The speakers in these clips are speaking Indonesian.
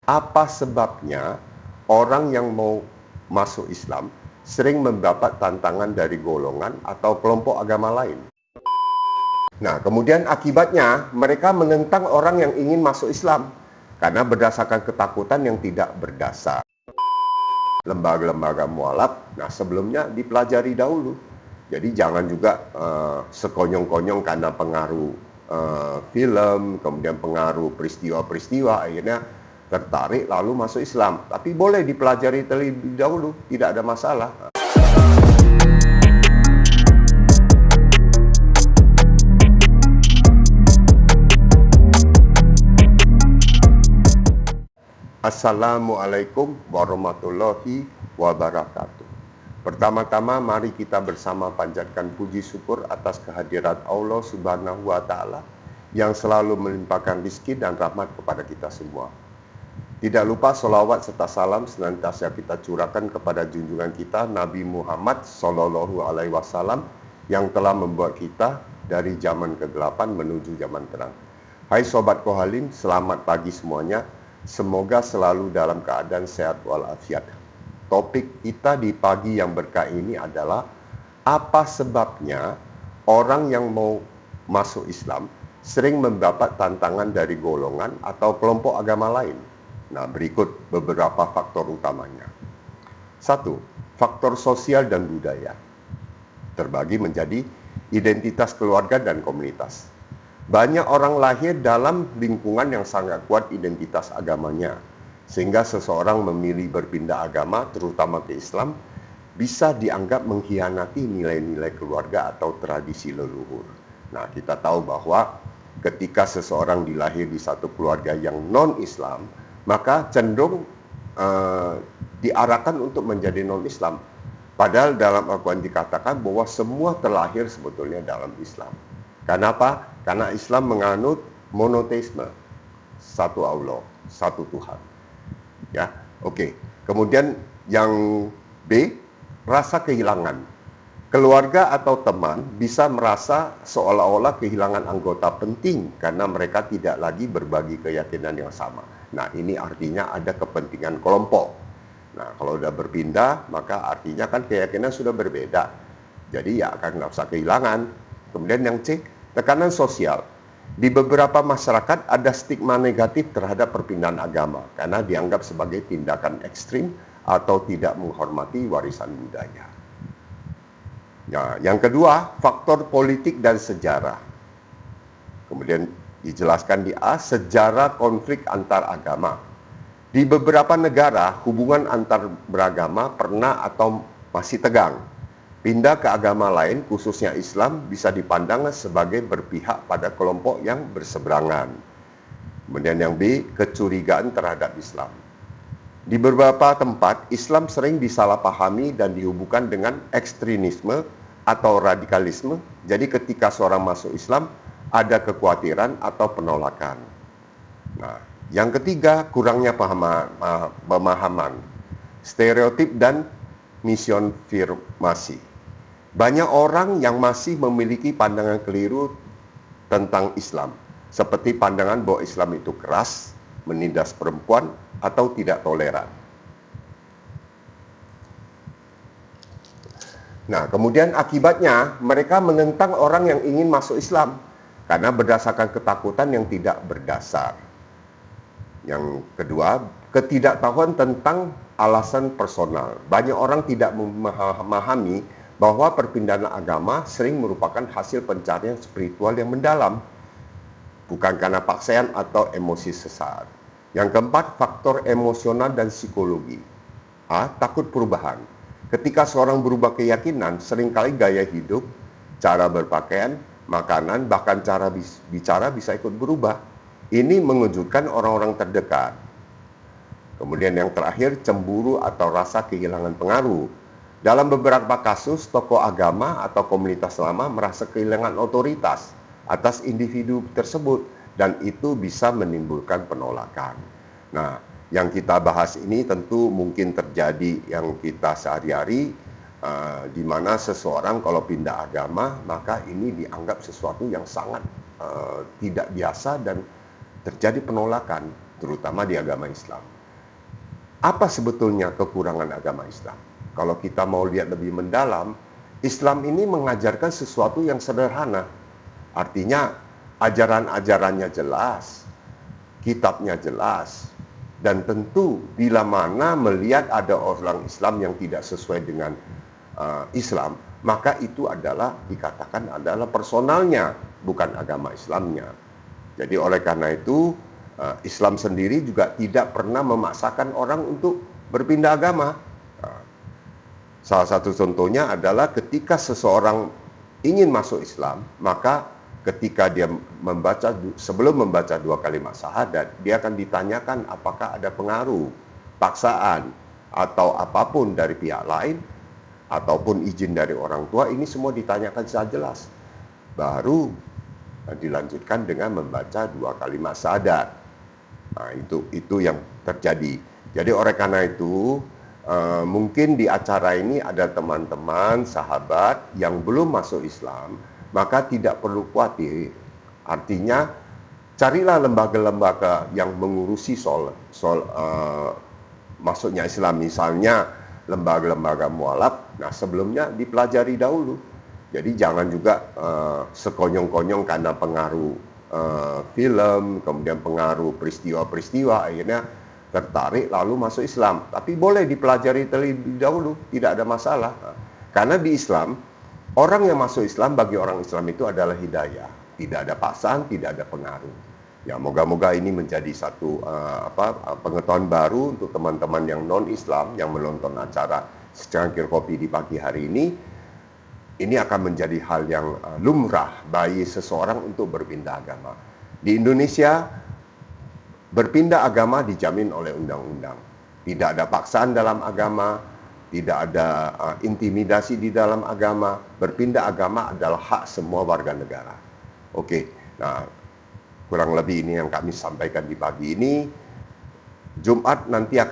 Apa sebabnya orang yang mau masuk Islam sering mendapat tantangan dari golongan atau kelompok agama lain? Nah, kemudian akibatnya mereka menentang orang yang ingin masuk Islam karena berdasarkan ketakutan yang tidak berdasar. Lembaga-lembaga mualaf, nah sebelumnya dipelajari dahulu. Jadi jangan juga sekonyong-konyong karena pengaruh film, kemudian pengaruh peristiwa-peristiwa, akhirnya tertarik lalu masuk Islam. Tapi boleh dipelajari terlebih dahulu, tidak ada masalah. Assalamualaikum warahmatullahi wabarakatuh. Pertama-tama mari kita bersama panjatkan puji syukur atas kehadirat Allah Subhanahu wa taala yang selalu melimpahkan rezeki dan rahmat kepada kita semua. Tidak lupa sholawat serta salam senantiasa kita curahkan kepada junjungan kita Nabi Muhammad Sallallahu Alaihi Wasallam yang telah membuat kita dari zaman kegelapan menuju zaman terang. Hai Sobat Kohalim, selamat pagi semuanya. Semoga selalu dalam keadaan sehat walafiat. Topik kita di pagi yang berkah ini adalah apa sebabnya orang yang mau masuk Islam sering mendapat tantangan dari golongan atau kelompok agama lain. Nah, berikut beberapa faktor utamanya. 1. Faktor sosial dan budaya. Terbagi menjadi identitas keluarga dan komunitas. Banyak orang lahir dalam lingkungan yang sangat kuat identitas agamanya, sehingga seseorang memilih berpindah agama, terutama ke Islam, bisa dianggap mengkhianati nilai-nilai keluarga atau tradisi leluhur. Nah, kita tahu bahwa ketika seseorang dilahir di satu keluarga yang non-Islam, maka cenderung diarahkan untuk menjadi non-Islam. Padahal dalam Al-Quran dikatakan bahwa semua terlahir sebetulnya dalam Islam. Kenapa? Karena Islam menganut monoteisme, satu Allah, satu Tuhan. Ya, oke. Kemudian yang B, rasa kehilangan. Keluarga atau teman bisa merasa seolah-olah kehilangan anggota penting karena mereka tidak lagi berbagi keyakinan yang sama. Nah, ini artinya ada kepentingan kelompok. Nah, kalau sudah berpindah, maka artinya kan keyakinan sudah berbeda. Jadi ya akan merasa kehilangan. Kemudian yang C, tekanan sosial. Di beberapa masyarakat ada stigma negatif terhadap perpindahan agama karena dianggap sebagai tindakan ekstrim atau tidak menghormati warisan budaya. Nah, yang kedua, faktor politik dan sejarah. Kemudian dijelaskan di A, sejarah konflik antar agama. Di beberapa negara, hubungan antar beragama pernah atau masih tegang. Pindah ke agama lain, khususnya Islam, bisa dipandang sebagai berpihak pada kelompok yang berseberangan. Kemudian yang B, kecurigaan terhadap Islam. Di beberapa tempat, Islam sering disalahpahami dan dihubungkan dengan ekstremisme atau radikalisme. Jadi ketika seorang masuk Islam, ada kekhawatiran atau penolakan. Nah, yang ketiga, kurangnya pemahaman, stereotip dan misinformasi. Banyak orang yang masih memiliki pandangan keliru tentang Islam, seperti pandangan bahwa Islam itu keras, menindas perempuan, atau tidak toleran. Nah, kemudian akibatnya mereka menentang orang yang ingin masuk Islam karena berdasarkan ketakutan yang tidak berdasar. Yang kedua, ketidaktahuan tentang alasan personal. Banyak orang tidak memahami bahwa perpindahan agama sering merupakan hasil pencarian spiritual yang mendalam, bukan karena paksaan atau emosi sesaat. Yang keempat, faktor emosional dan psikologi. A, takut perubahan. Ketika seorang berubah keyakinan, seringkali gaya hidup, cara berpakaian, makanan, bahkan cara bicara bisa ikut berubah. Ini mengejutkan orang-orang terdekat. Kemudian yang terakhir, cemburu atau rasa kehilangan pengaruh. Dalam beberapa kasus, tokoh agama atau komunitas lama merasa kehilangan otoritas atas individu tersebut dan itu bisa menimbulkan penolakan. Nah, yang kita bahas ini tentu mungkin terjadi yang kita sehari-hari, di mana seseorang kalau pindah agama, maka ini dianggap sesuatu yang sangat tidak biasa dan terjadi penolakan, terutama di agama Islam. Apa sebetulnya kekurangan agama Islam? Kalau kita mau lihat lebih mendalam, Islam ini mengajarkan sesuatu yang sederhana. Artinya ajaran-ajarannya jelas, kitabnya jelas, dan tentu bila mana melihat ada orang Islam yang tidak sesuai dengan Islam, maka itu adalah dikatakan adalah personalnya, bukan agama Islamnya. Jadi oleh karena itu Islam sendiri juga tidak pernah memaksakan orang untuk berpindah agama. Salah satu contohnya adalah ketika seseorang ingin masuk Islam, maka ketika dia sebelum membaca 2 kalimat syahadat, dia akan ditanyakan apakah ada pengaruh, paksaan, atau apapun dari pihak lain, ataupun izin dari orang tua. Ini semua ditanyakan secara jelas. Baru dilanjutkan dengan membaca 2 kalimat syahadat. Nah, itu yang terjadi. Jadi oleh karena itu, mungkin di acara ini ada teman-teman, sahabat yang belum masuk Islam, maka tidak perlu khawatir. Artinya, carilah lembaga-lembaga yang mengurusi soal masuknya Islam. Misalnya, lembaga-lembaga mualaf, nah sebelumnya dipelajari dahulu. Jadi jangan juga sekonyong-konyong karena pengaruh film, kemudian pengaruh peristiwa-peristiwa, akhirnya tertarik lalu masuk Islam. Tapi boleh dipelajari terlebih dahulu, tidak ada masalah. Karena di Islam, orang yang masuk Islam bagi orang Islam itu adalah hidayah. Tidak ada paksaan, tidak ada pengaruh. Ya, moga-moga ini menjadi satu pengetahuan baru untuk teman-teman yang non-Islam yang menonton acara secangkir kopi di pagi hari ini. Ini akan menjadi hal yang lumrah bagi seseorang untuk berpindah agama. Di Indonesia, berpindah agama dijamin oleh undang-undang. Tidak ada paksaan dalam agama, tidak ada intimidasi di dalam agama. Berpindah agama adalah hak semua warga negara. Oke, nah kurang lebih ini yang kami sampaikan di pagi ini. Jumat nanti kita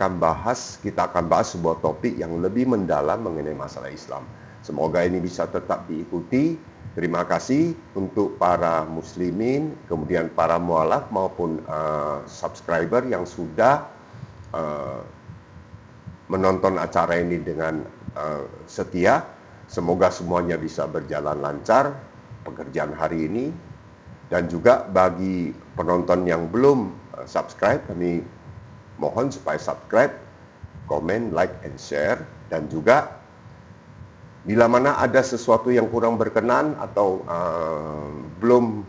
akan bahas sebuah topik yang lebih mendalam mengenai masalah Islam. Semoga ini bisa tetap diikuti. Terima kasih untuk para muslimin, kemudian para mualaf maupun subscriber yang sudah menonton acara ini dengan setia. Semoga semuanya bisa berjalan lancar pekerjaan hari ini. Dan juga bagi penonton yang belum subscribe, kami mohon supaya subscribe, komen, like, and share. Dan juga bila mana ada sesuatu yang kurang berkenan atau belum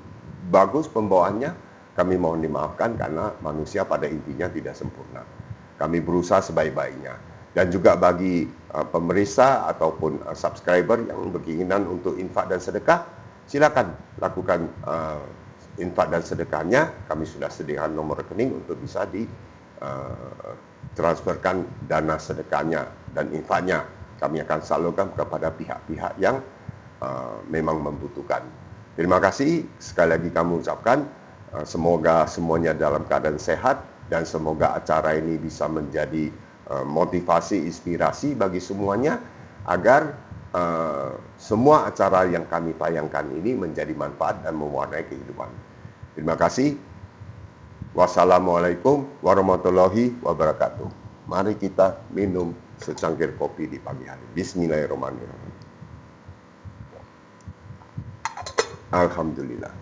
bagus pembawaannya, kami mohon dimaafkan karena manusia pada intinya tidak sempurna. Kami berusaha sebaik-baiknya. Dan juga bagi pemeriksa ataupun subscriber yang berkeinginan untuk infak dan sedekah, silakan lakukan infak dan sedekahnya. Kami sudah sediakan nomor rekening untuk bisa transferkan dana sedekahnya dan infaknya. Kami akan salurkan kepada pihak-pihak yang memang membutuhkan. Terima kasih sekali lagi kami ucapkan. Semoga semuanya dalam keadaan sehat dan semoga acara ini bisa menjadi motivasi, inspirasi bagi semuanya agar semua acara yang kami tayangkan ini menjadi manfaat dan mewarnai kehidupan. Terima kasih. Wassalamualaikum warahmatullahi wabarakatuh. Mari kita minum secangkir kopi di pagi hari. Bismillahirrahmanirrahim. Alhamdulillah.